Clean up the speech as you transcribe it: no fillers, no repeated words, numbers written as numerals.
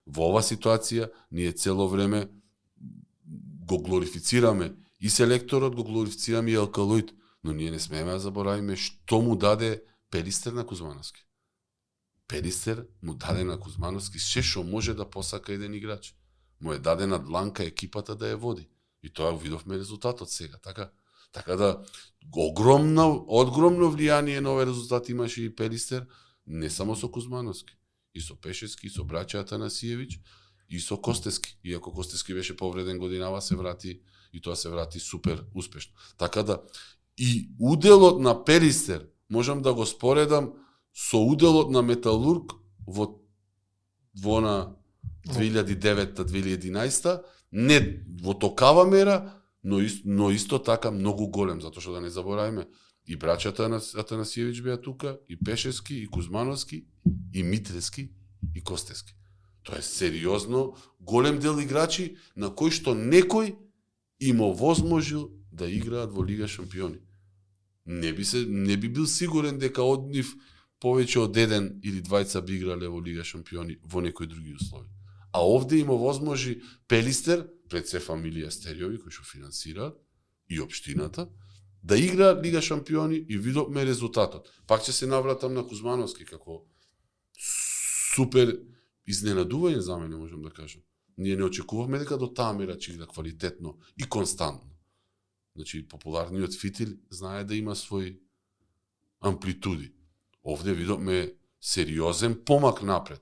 Во ова ситуација, ние цело време го глорифицираме и селекторот, го глорифицираме и Алкалоид, но ние не смееме да заборавиме што му даде Пелистер на Кузмановски. Пелистер му даде на Кузмановски се што може да посака еден играч. Му е дадена дланка екипата да ја води. И тоа видовме резултатот сега. Така да огромно влијание на овој резултат имаше и Пелистер, не само со Кузмановски, и со Пешевски, и со браќа Атанасиевич, и со Костески. Иако Костески беше повреден годинава, се врати и тоа се врати супер успешно. Така да и уделот на Пелистер можам да го споредам со уделот на Металург во на 2009-2011, не во токава мера, но исто така многу голем, затоа што да не забораваме, и браќата Атанасиевич беа тука, и Пешевски, и Кузмановски, и Митрески, и Костески. Тоа е сериозно голем дел играчи на кои што некој им овозможил да играат во Лига Шампиони. Не би бил сигурен дека од нив повеќе од еден или двајца би играле во Лига Шампиони во некои други услови. А овде им овозможи Пелистер, пред се фамилија Стериови, кои што финансираат, и општината, да играат Лига Шампиони и видовме резултатот. Пак ќе се навратам на Кузмановски, како супер изненадување за мене, можам да кажам. Ние не очекувавме дека до таа мера ќе игра квалитетно и константно. Значи, популарниот фитил знае да има свој амплитуди. Овде видовме сериозен помак напред.